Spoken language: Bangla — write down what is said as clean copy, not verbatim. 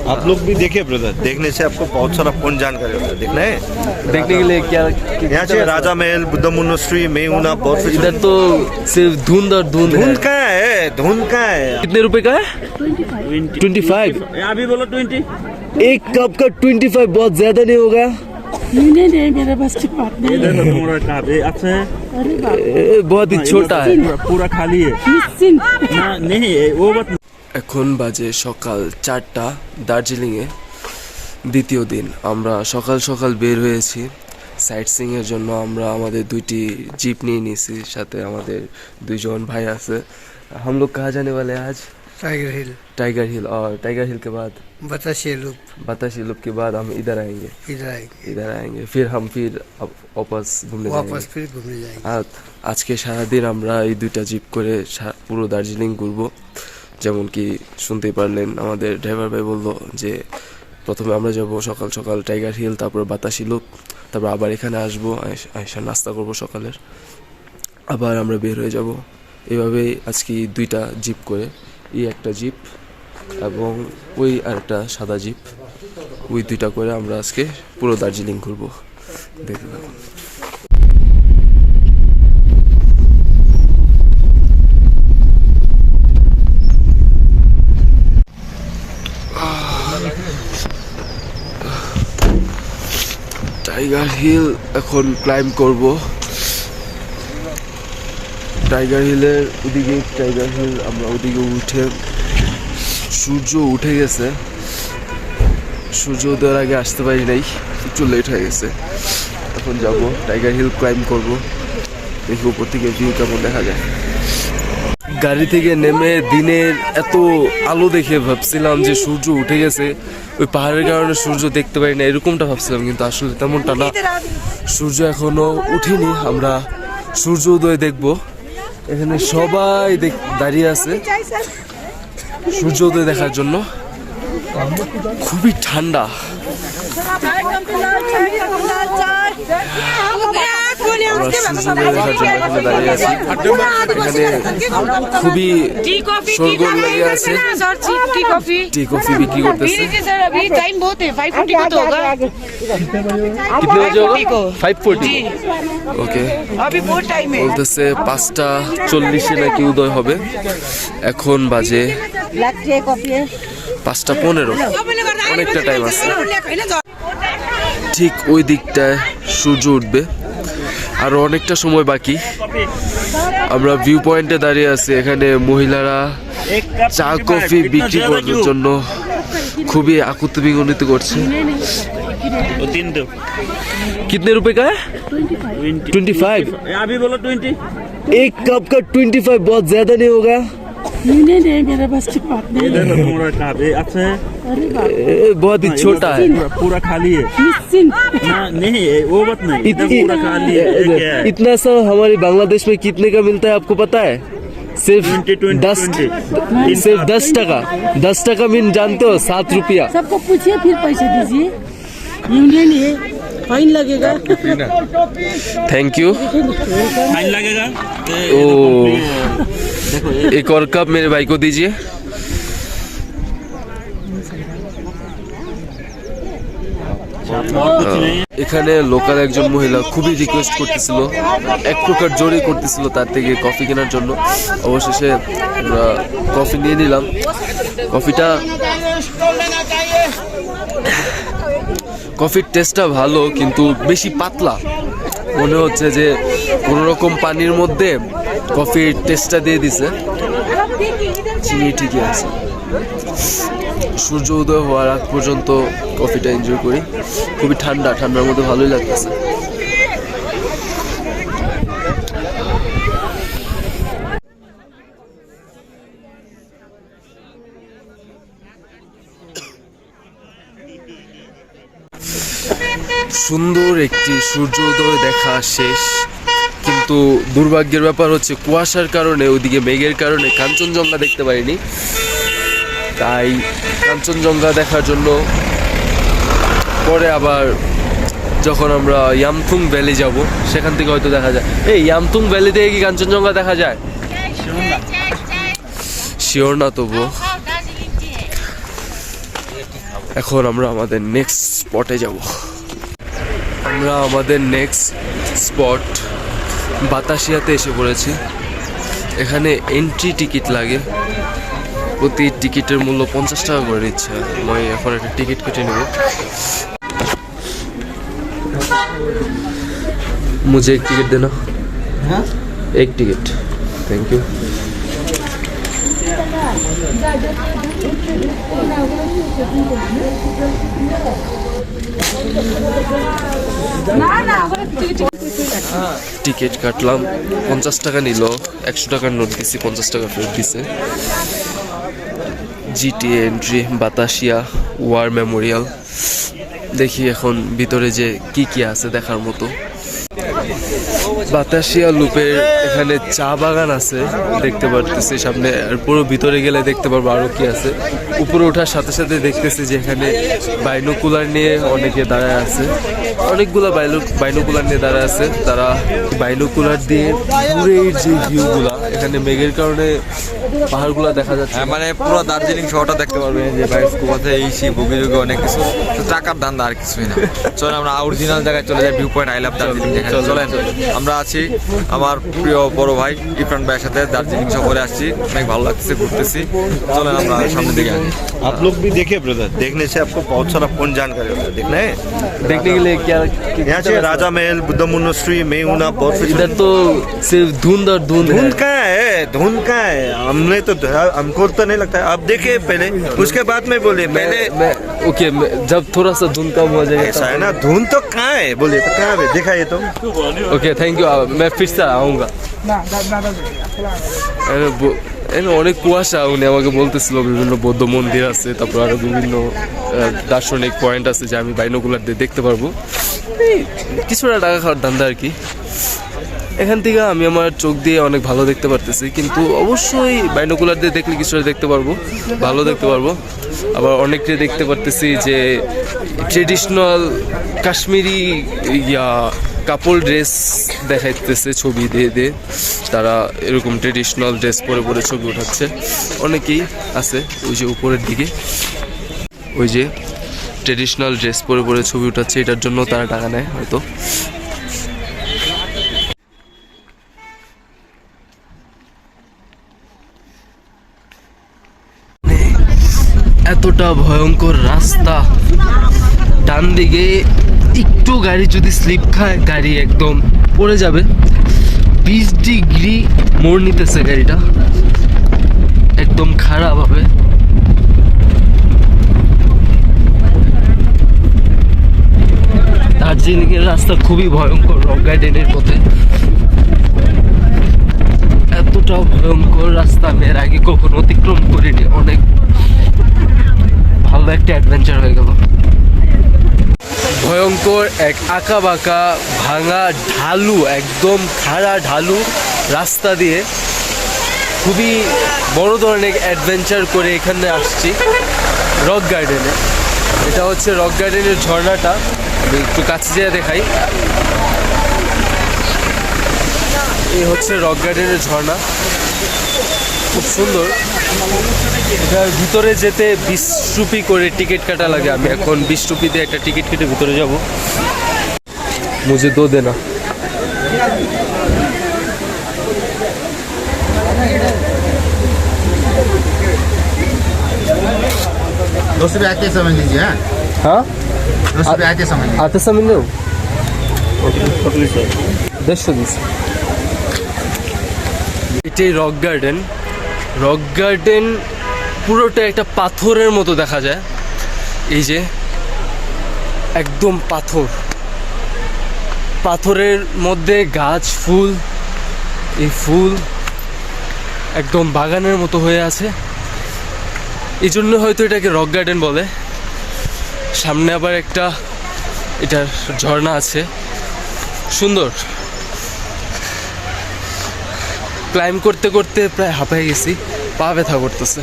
आप लोग भी देखिए ब्रदर, देखने से आपको बहुत सारा पूर्ण जानकारी होता है। देखना है, देखने के लिए क्या यहाँ से राजा महल, बुद्ध मोनेस्ट्री, मेहुना, बहुत कुछ। इधर तो सिर्फ धुंध और धुंध है। धुंध कहाँ है, धुंध कहाँ है? कितने रुपए का है? 25। अभी बोलो 20। एक कप का 25 बहुत ज्यादा नहीं होगा? नहीं मेरे बस की बात नहीं। तुम्हारा कप अच्छा है, बहुत ही छोटा है। पूरा खाली है ना? नहीं वो बात। এখন বাজে সকাল 4টা। দার্জিলিংয়ে দ্বিতীয় দিন আমরা সকাল সকাল বের হয়েছি সাইট সিইংয়ের জন্য। আমরা আমাদের দুইটি জিপ নিয়ে নিয়েছি, সাথে আমাদের দুইজন ভাই আছে। हम लोग कहाँ जाने वाले हैं आज? टाइगर हिल। टाइगर हिल, और टाइगर हिल के बाद बताशे लूप। बताशी लूप के बाद हम इधर आएंगे। इधर आएंगे फिर हम वापस घूमने वापस फिर घूमने जाएंगे। আর আজকে সারাদিন আমরা এই দুইটা জিপ করে পুরো দার্জিলিং ঘুরবো। যেমন কি শুনতেই পারলেন, আমাদের ড্রাইভার ভাই বললো যে প্রথমে আমরা যাব সকাল সকাল টাইগার হিল, তারপর বাতাসি লুপ, তারপর আবার এখানে আসবো, আইসা নাস্তা করব সকালের, আবার আমরা বের হয়ে যাব। এভাবেই আজকে দুইটা জিপ করে, এই একটা জিপ এবং ওই আরেকটা সাদা জিপ, ওই দুইটা করে আমরা আজকে পুরো দার্জিলিং ঘুরবো। দেখতে থাকুন। টাইগার হিল এখন ক্লাইম্ব করব। টাইগার হিলের ওদিকে, টাইগার হিল আমরা ওদিকে উঠে, সূর্য উঠে গেছে, সূর্য উদয়ের আগে আসতে পারি নাই, একটু লেট হয়ে গেছে। এখন যাব টাইগার হিল ক্লাইম্ব করব, দেখি উপর থেকে ভিউ কেমন দেখা যায়। গাড়ি থেকে নেমে দিনের এত আলো দেখে ভাবছিলাম যে সূর্য উঠে গেছে, ওই পাহাড়ের কারণে সূর্য দেখতে পারি না, এরকমটা ভাবছিলাম, কিন্তু আসলে তেমনটা না। সূর্য এখনো উঠেনি, আমরা সূর্য উদয় দেখব। এখানে সবাই দাঁড়িয়ে আছে সূর্য উদয় দেখার জন্য। খুবই ঠান্ডা। আমরা সূর্যোদয় দেখার জন্য এখানে দাঁড়িয়ে আছি। এখানে খুবই শোরগোল লেগে আছে। টি কফি বিক্রি করতেছে। कितने बजे होगा? 5:40। ওকে, বলতেছে 5:40 নাকি উদয় হবে। এখন বাজে 5:15। অনেকটা টাইম আছে। ঠিক ওই দিকটায় সূর্য উঠবে, আরো অনেকটা সময় বাকি। আমরা ভিউ পয়েন্টে দাঁড়িয়ে আছি। এখানে মহিলারা চা কফি বিক্রি করার জন্য খুবই আকুতি বিগনিত করছে। कितने रुपए का है? 25। अभी बोलो 20। एक कप का 25 बहुत ज्यादा नहीं होगा? नहीं मेरे बस की बात नहीं। तुम्हारा कप अच्छा है, बहुत ही छोटा है। पूरा खाली है ना? नहीं वो बात नहीं, पूरा खाली है। इतना सा हमारे बांग्लादेश में कितने का मिलता है आपको पता है? सिर्फ 10 टका। 10 टका मीन जानते हो? 7 रुपया। सबको पूछिए फिर पैसे दीजिए। यूनियन है, फाइन लगेगा। Thank you. फाइन लगेगा। ओ, एक और कप मेरे भाई को दीजिए। এখানে লোকাল একজন মহিলা খুবই রিকোয়েস্ট করতেছিল, এক প্রকার জোরে করতেছিল তার থেকে কফি কেনার জন্য। অবশেষে আমরা কফি নিয়ে নিলাম। কফির টেস্টটা ভালো, কিন্তু বেশি পাতলা মনে হচ্ছে যে কোনো রকম পানির মধ্যে কফির টেস্টটা দিয়ে দিছে। চিনি ঠিকই আছে। সূর্য উদয় হওয়ার আগ পর্যন্ত কফিটা এনজয় করি। খুবই ঠান্ডার মধ্যে ভালোই লাগতেছে। সুন্দর একটি সূর্যোদয় দেখা শেষ, কিন্তু দুর্ভাগ্যের ব্যাপার হচ্ছে কুয়াশার কারণে, ওইদিকে মেঘের কারণে কাঞ্চনজঙ্ঘা দেখতে পারিনি। তাই কাঞ্চনজঙ্ঘা দেখার জন্য পরে আবার যখন আমরা ইয়ামথুং ভ্যালি যাব সেখান থেকে হয়তো দেখা যায়। এই ইয়ামথুং ভ্যালি থেকে কি কাঞ্চনজঙ্ঘা দেখা যায়? শিওর না তবু। এখন আমরা আমাদের নেক্সট স্পটে যাব। আমরা আমাদের নেক্সট স্পট বাতাসিয়াতে এসে পড়েছি। এখানে এন্ট্রি টিকিট লাগে, প্রতি টিকিটের মূল্য 50 টাকা করে নিচ্ছে। আমি এখন একটা টিকিট কেটে নেব। मुझे एक टिकट देना। एक टिकट, थैंक यू। টিকিট কাটলাম, 50 টাকা নিল। 100 টাকার নোট দিছি, 50 টাকা ফেরত দিছে। GTA entry Batasia war memorial. দেখি এখন ভিতরে যে কি কি আছে দেখার মতো। বাতাসিয়া লুপের এখানে চা বাগান আছে দেখতে পারতেছি সামনে, আর পুরো ভিতরে গেলে দেখতে পারবো আরো কি আছে। উপরে ওঠার সাথে সাথে দেখতেছি যে এখানে বাইনোকুলার নিয়ে অনেকে দাঁড়ায় আছে, অনেকগুলা বাইনোকুলার নিয়ে দাঁড়ায় আছে। তারা বাইনোকুলার দিয়ে দূরের যে ভিউগুলা, এখানে মেঘের কারণে পাহাড়গুলা দেখা যাচ্ছে, মানে পুরো দার্জিলিং শহরটা দেখতে পারবেন। যে বায়োস্কোপ আছে, এই সেই বগি যুগে অনেক কিছু, টাকার ধান্দা আর কিছুই না। চলেন আমরা অরিজিনাল জায়গায় চলে যাই, view point I love Darjeeling দেখে। চলেন, আমরা আছি আমার প্রিয় বড় ভাই ইরফান ভাইয়ের সাথে দার্জিলিং সফরে আসছি, অনেক ভালো লাগছে, ঘুরতেছি। চলেন আমরা সামনের দিকে আসি। आप लोग भी देखिए ब्रदर, देखने से आपको बहुत सारा पूर्ण जानकारी होता है। देखना है देखने के लिए क्या यहाँ से राजा महल, बुद्ध मोनेस्ट्री, मेहुना, बहुत कुछ। इधर तो सिर्फ धुंध और धुंध धुंध कहाँ है? धुंध कहाँ है? हमने तो हमको तो नहीं लगता है। आप देखिए पहले, उसके बाद में बोलिए। पहले ओके, जब थोड़ा सा धुंध कम हो जाएगा ऐसा है ना, धुंध तो कहाँ है बोलिए, तो कहाँ है दिखाइए तो। ओके, थैंक यू, मैं फिर से आऊँगा। অনেক কুয়াশা, উনি আমাকে বলতেছিল বিভিন্ন বৌদ্ধ মন্দির আছে, তারপর আরো বিভিন্ন দার্শনিক পয়েন্ট আছে যে আমি বাইনোকুলার দিয়ে দেখতে পারবো। কিছুটা টাকা খাওয়ার ধান্দা আর কি। এখান থেকে আমি আমার চোখ দিয়ে অনেক ভালো দেখতে পারতেছি, কিন্তু অবশ্যই বাইনোকুলার দিয়ে দেখলে কিছুটা দেখতে পারবো, ভালো দেখতে পারবো। আবার অনেকটা দেখতে পারতেছি যে ট্রেডিশনাল কাশ্মীরি কাপড় ড্রেস দেখাইতেছে ছবি দিয়ে দিয়ে, তারা এরকম ট্রেডিশনাল ড্রেস পরে পরে ছবি উঠাচ্ছে। অনেকেই আছে ওই যে উপরের দিকে, ওই যে ট্রেডিশনাল ড্রেস পরে পরে ছবি উঠাচ্ছে, এটার জন্য তারা টাকা নেয় হয়তো। এতটা ভয়ঙ্কর রাস্তা, ডান দিকে একটু গাড়ি যদি স্লিপ খায় গাড়ি একদম পড়ে যাবে। 20 ডিগ্রি মোড় নিতেছে গাড়িটা, একদম খারাপ হবে। দার্জিলিং এর রাস্তা খুবই ভয়ঙ্কর, রক গার্ডেনের পথে। এতটা ভয়ঙ্কর রাস্তা আমি এর আগে কখনো অতিক্রম করিনি। অনেক ভালো একটা অ্যাডভেঞ্চার হয়ে গেল। ভয়ঙ্কর এক আঁকা বাঁকা ভাঙা ঢালু, একদম খাড়া ঢালু রাস্তা দিয়ে খুবই বড় ধরনের অ্যাডভেঞ্চার করে এখানে আসছি রক গার্ডেনে। এটা হচ্ছে রক গার্ডেনের ঝর্ণাটা, আমি একটু কাছে যেয়ে দেখাই। এই হচ্ছে রক গার্ডেনের ঝর্ণা, খুব সুন্দর। এটার ভিতরে যেতে 20 রুপি করে টিকিট কাটা লাগে। আমি এখন 20 রুপি দিয়ে একটা টিকিট কেটে ভিতরে যাব। মুঝে দো দেনা। 2 रुपये आते समझ लीजिए। हाँ, 2 रुपये आते समझ लीजिए। आते समझ लो। 150 এটাই রক গার্ডেন। রক গার্ডেন পুরোটা একটা পাথরের মতো দেখা যায়। এই যে একদম পাথর, পাথরের মধ্যে গাছ, ফুল, এই ফুল একদম বাগানের মতো হয়ে আছে। এই জন্য হয়তো এটাকে রক গার্ডেন বলে। সামনে আবার একটা এটার ঝর্ণা আছে, সুন্দর। ক্লাইম্ব করতে করতে প্রায় হাঁপায়ে গেছি, পা ব্যথা করতেছে।